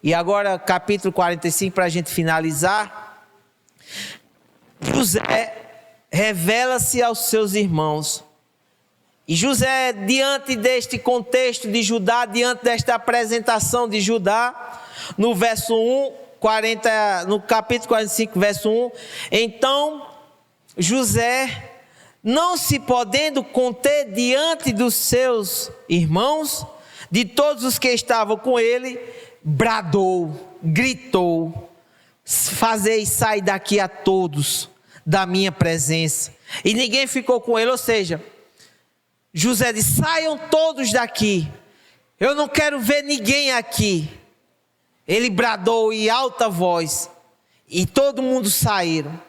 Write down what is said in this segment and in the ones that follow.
E agora, capítulo 45, para a gente finalizar. José revela-se aos seus irmãos. E José, diante deste contexto de Judá, diante desta apresentação de Judá, no verso 1, no capítulo 45, verso 1, então José, não se podendo conter diante dos seus irmãos, de todos os que estavam com ele, bradou, gritou: fazei sair daqui a todos da minha presença. E ninguém ficou com ele, ou seja, José disse: saiam todos daqui, eu não quero ver ninguém aqui. Ele bradou em alta voz, e todo mundo saíram.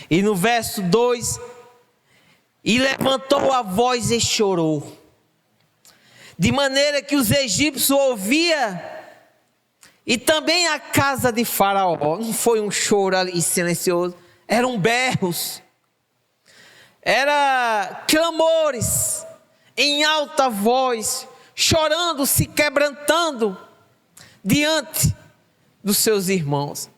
E no verso 2, e levantou a voz e chorou, de maneira que os egípcios ouviam, e também a casa de Faraó. Não foi um choro ali silencioso, eram berros, eram clamores, em alta voz, chorando, se quebrantando diante dos seus irmãos.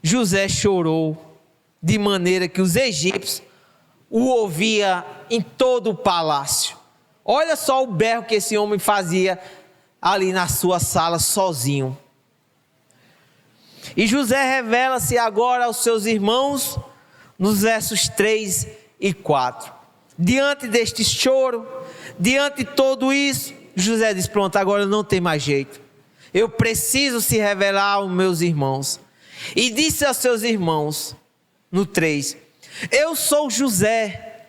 José chorou de maneira que os egípcios o ouviam em todo o palácio. Olha só o berro que esse homem fazia ali na sua sala sozinho. E José revela-se agora aos seus irmãos nos versos 3 e 4. Diante deste choro, diante de tudo isso, José diz: pronto, agora não tem mais jeito, eu preciso se revelar aos meus irmãos. E disse aos seus irmãos, no 3, eu sou José,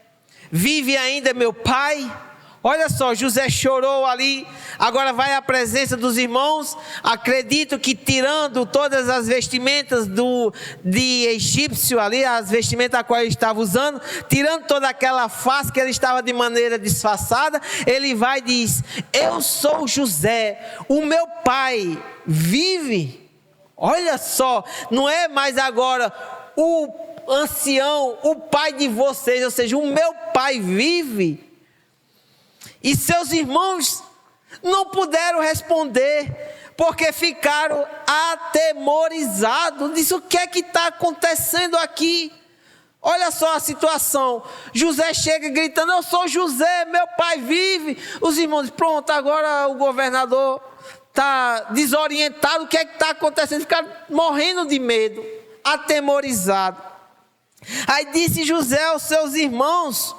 vive ainda meu pai? Olha só, José chorou ali, agora vai à presença dos irmãos. Acredito que tirando todas as vestimentas de egípcio ali, as vestimentas a qual ele estava usando, tirando toda aquela face que ele estava de maneira disfarçada, ele vai e diz: eu sou José, o meu pai vive. Olha só, não é mais agora o ancião, o pai de vocês, ou seja, o meu pai vive. E seus irmãos não puderam responder, porque ficaram atemorizados. Disse: o que é que está acontecendo aqui? Olha só a situação. José chega gritando: eu sou José, meu pai vive. Os irmãos dizem: pronto, agora o governador está desorientado. O que é que está acontecendo? Ficaram morrendo de medo, atemorizados. Aí disse José aos seus irmãos: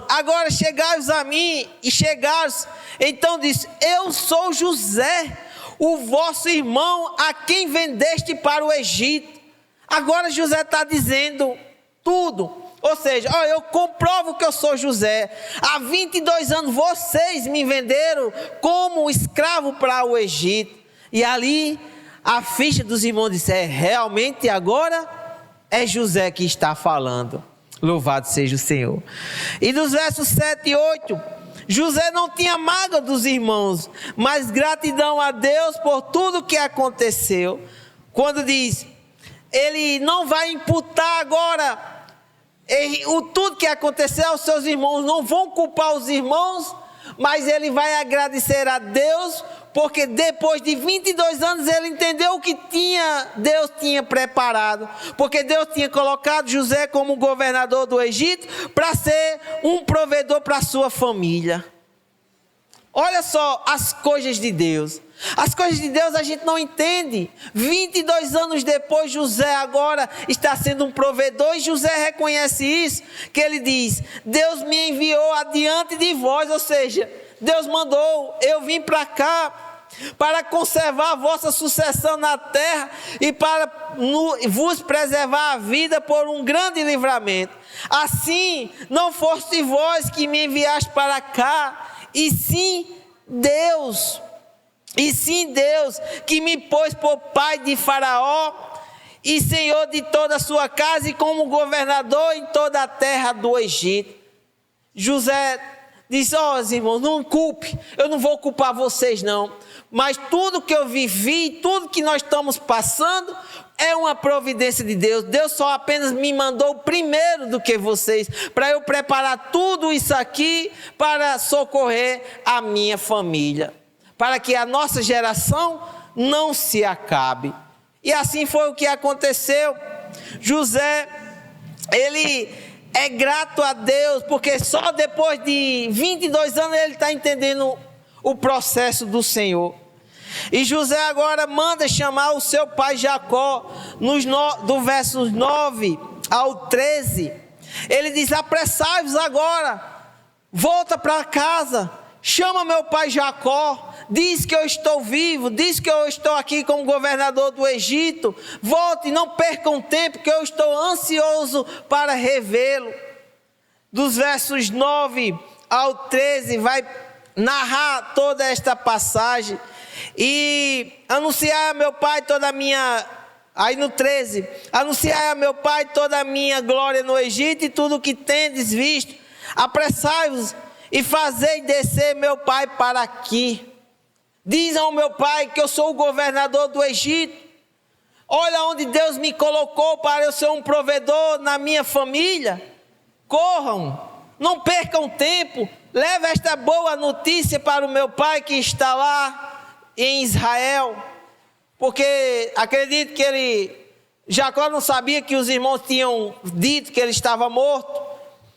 agora chegai-vos a mim. E chegaram-se. Então disse: eu sou José, o vosso irmão, a quem vendeste para o Egito. Agora José está dizendo tudo. Ou seja, eu comprovo que eu sou José. Há 22 anos vocês me venderam como escravo para o Egito. E ali a ficha dos irmãos disse: realmente agora é José que está falando. Louvado seja o Senhor. E nos versos 7 e 8, José não tinha mágoa dos irmãos, mas gratidão a Deus por tudo que aconteceu. Quando diz, ele não vai imputar agora tudo que aconteceu aos seus irmãos, não vão culpar os irmãos, mas ele vai agradecer a Deus, porque depois de 22 anos ele entendeu o que Deus tinha preparado, porque Deus tinha colocado José como governador do Egito para ser um provedor para a sua família. Olha só as coisas de Deus. As coisas de Deus a gente não entende. 22 anos depois, José agora está sendo um provedor, e José reconhece isso, que ele diz: Deus me enviou adiante de vós, ou seja, Deus mandou eu vim para cá para conservar a vossa sucessão na terra e para vos preservar a vida por um grande livramento. Assim, não foste vós que me enviaste para cá, e sim Deus que me pôs por pai de Faraó e senhor de toda a sua casa, e como governador em toda a terra do Egito. José disse: irmãos, não culpe, eu não vou culpar vocês não, mas tudo que eu vivi, tudo que nós estamos passando, é uma providência de Deus. Deus só apenas me mandou primeiro do que vocês, para eu preparar tudo isso aqui para socorrer a minha família, para que a nossa geração não se acabe. E assim foi o que aconteceu. José, ele é grato a Deus, porque só depois de 22 anos ele está entendendo o processo do Senhor. E José agora manda chamar o seu pai Jacó, do versos 9 ao 13. Ele diz: apressai-vos agora, volta para casa, chama meu pai Jacó, diz que eu estou vivo, diz que eu estou aqui como governador do Egito. Volte e não percam tempo, que eu estou ansioso para revê-lo. Dos versos 9 ao 13 vai narrar toda esta passagem. E anunciai a meu pai toda a minha... Aí no 13, anunciai a meu pai toda a minha glória no Egito e tudo o que tendes visto. Apressai-vos e fazei descer meu pai para aqui. Diz ao meu pai que eu sou o governador do Egito. Olha onde Deus me colocou para eu ser um provedor na minha família. Corram, não percam tempo. Leve esta boa notícia para o meu pai que está lá em Israel, porque acredito que Jacó não sabia que os irmãos tinham dito que ele estava morto,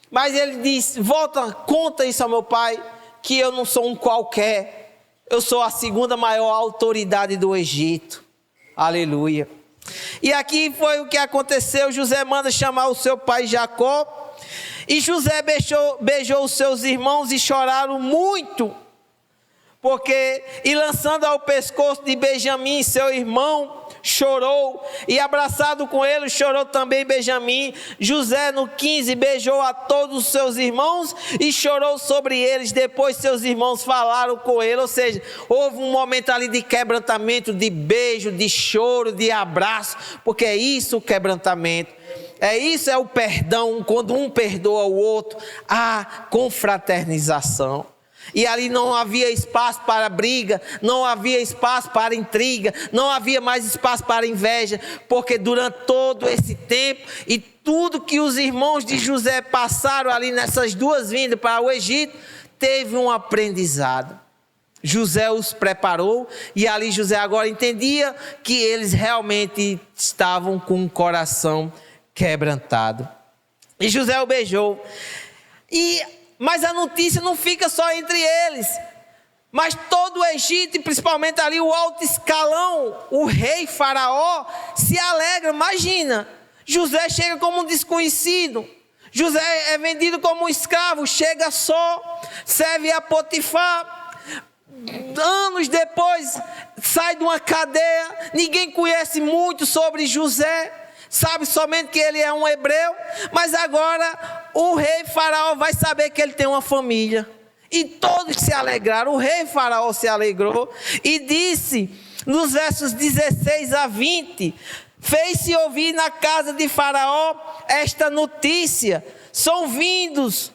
mas ele disse: volta, conta isso ao meu pai, que eu não sou um qualquer, eu sou a segunda maior autoridade do Egito. Aleluia. E aqui foi o que aconteceu. José manda chamar o seu pai Jacó, e José beijou os seus irmãos e choraram muito, e lançando ao pescoço de Benjamim, seu irmão, chorou, e abraçado com ele, chorou também Benjamim. José, no 15, beijou a todos os seus irmãos e chorou sobre eles. Depois seus irmãos falaram com ele, ou seja, houve um momento ali de quebrantamento, de beijo, de choro, de abraço, porque é isso o quebrantamento. Isso é o perdão, quando um perdoa o outro, a confraternização. E ali não havia espaço para briga, não havia espaço para intriga, não havia mais espaço para inveja, porque durante todo esse tempo e tudo que os irmãos de José passaram ali nessas duas vindas para o Egito, teve um aprendizado. José os preparou, e ali José agora entendia que eles realmente estavam com o coração quebrantado. E José o beijou. Mas a notícia não fica só entre eles, mas todo o Egito, e principalmente ali o alto escalão, o rei Faraó, se alegra. Imagina, José chega como um desconhecido, José é vendido como um escravo, chega só, serve a Potifar. Anos depois, sai de uma cadeia, ninguém conhece muito sobre José, sabe somente que ele é um hebreu, mas agora o rei Faraó vai saber que ele tem uma família, e todos se alegraram. O rei Faraó se alegrou e disse, nos versos 16 a 20, fez-se ouvir na casa de Faraó esta notícia: são vindos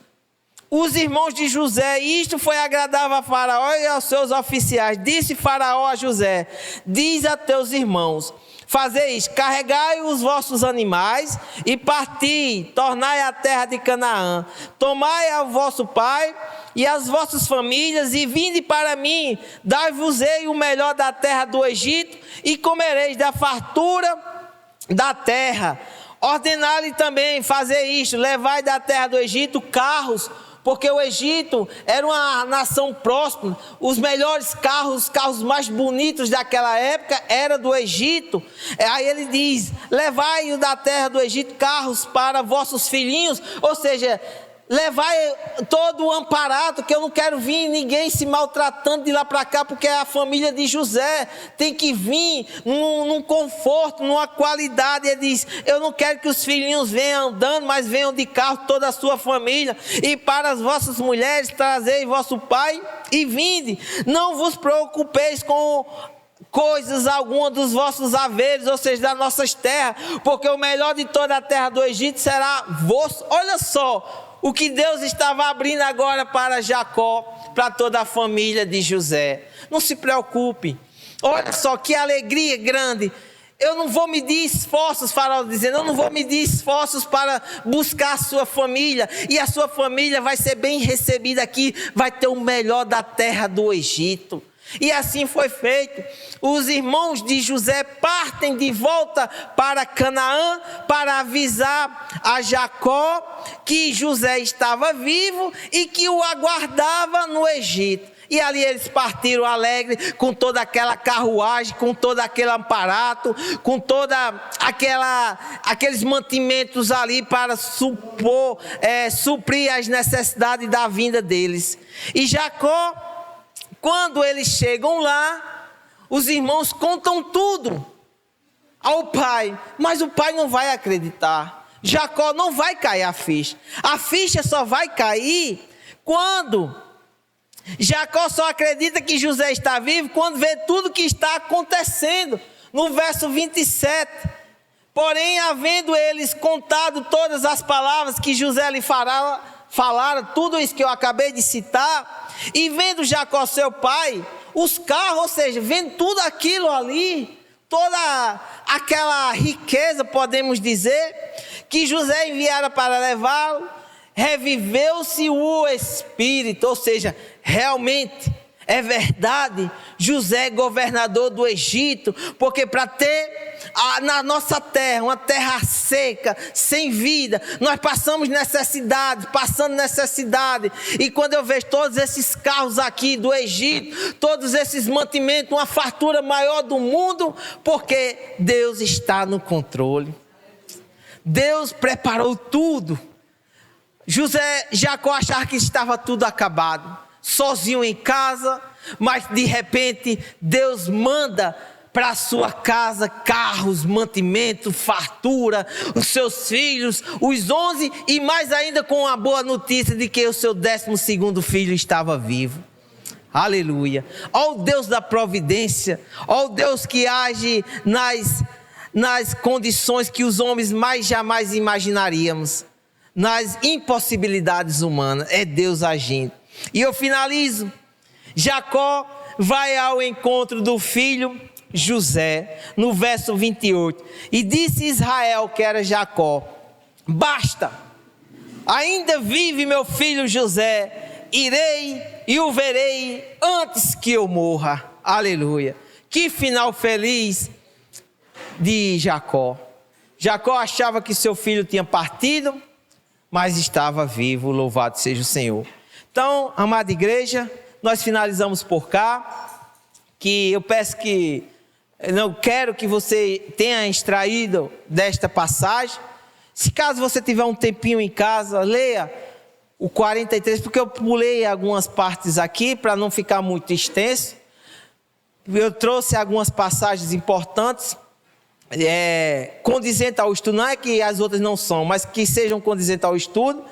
os irmãos de José. E isto foi agradável a Faraó e aos seus oficiais. Disse Faraó a José: diz a teus irmãos, fazeis, carregai os vossos animais e parti, tornai a terra de Canaã, tomai ao vosso pai e as vossas famílias e vinde para mim, dai-vos-ei o melhor da terra do Egito e comereis da fartura da terra. Ordenai-lhe também fazer isto: levai da terra do Egito carros, porque o Egito era uma nação próspera. Os melhores carros, os carros mais bonitos daquela época era do Egito. Aí ele diz: levai da terra do Egito carros para vossos filhinhos, ou seja, levai todo o amparado, que eu não quero vir ninguém se maltratando de lá para cá, porque a família de José tem que vir num conforto, numa qualidade. Ele diz: eu não quero que os filhinhos venham andando, mas venham de carro toda a sua família. E para as vossas mulheres trazei vosso pai e vinde, não vos preocupeis com coisas alguma dos vossos haveres, ou seja, das nossas terras, porque o melhor de toda a terra do Egito será vosso. Olha só o que Deus estava abrindo agora para Jacó, para toda a família de José. Não se preocupe. Olha só que alegria grande. eu não vou medir esforços, Faraó dizendo, eu não vou medir esforços para buscar a sua família, e a sua família vai ser bem recebida aqui, vai ter o melhor da terra do Egito. E assim foi feito. Os irmãos de José partem de volta para Canaã para avisar a Jacó que José estava vivo e que o aguardava no Egito. E ali eles partiram alegres, com toda aquela carruagem, com todo aquele aparato, com toda aqueles mantimentos ali para suprir as necessidades da vinda deles. E Jacó, quando eles chegam lá, os irmãos contam tudo ao pai, mas o pai não vai acreditar. Jacó não vai cair a ficha. A ficha só vai cair quando Jacó só acredita que José está vivo quando vê tudo que está acontecendo. No verso 27, porém, havendo eles contado todas as palavras que José lhe falaram, tudo isso que eu acabei de citar, e vendo Jacó seu pai, os carros, ou seja, vendo tudo aquilo ali, toda aquela riqueza, podemos dizer, que José enviara para levá-lo, reviveu-se o espírito, ou seja, realmente, é verdade, José é governador do Egito, porque para ter na nossa terra, uma terra seca, sem vida, nós passando necessidade, e quando eu vejo todos esses carros aqui do Egito, todos esses mantimentos, uma fartura maior do mundo, porque Deus está no controle, Deus preparou tudo. Jacó achava que estava tudo acabado, sozinho em casa, mas de repente Deus manda para a sua casa carros, mantimento, fartura, os seus filhos, os 11, e mais ainda com a boa notícia de que o seu 12º filho estava vivo. Aleluia. Ó o Deus da providência, ó o Deus que age nas condições que os homens mais jamais imaginaríamos, nas impossibilidades humanas, é Deus agindo. E eu finalizo. Jacó vai ao encontro do filho José, no verso 28, e disse Israel, que era Jacó, basta, ainda vive meu filho José, irei e o verei antes que eu morra. Aleluia. Que final feliz de Jacó. Jacó achava que seu filho tinha partido, mas estava vivo, louvado seja o Senhor. Então, amada igreja, nós finalizamos por cá, que eu peço que, não quero que você tenha extraído desta passagem. Se caso você tiver um tempinho em casa, leia o 43, porque eu pulei algumas partes aqui, para não ficar muito extenso. Eu trouxe algumas passagens importantes, condizentes ao estudo, não é que as outras não são, mas que sejam condizentes ao estudo.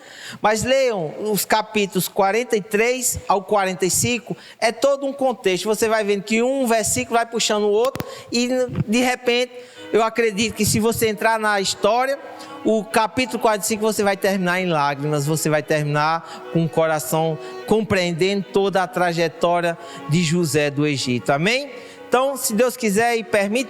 Mas leiam os capítulos 43 ao 45, é todo um contexto. Você vai vendo que um versículo vai puxando o outro, e de repente, eu acredito que se você entrar na história, o capítulo 45 você vai terminar em lágrimas, você vai terminar com o coração compreendendo toda a trajetória de José do Egito. Amém? Então, se Deus quiser e permite,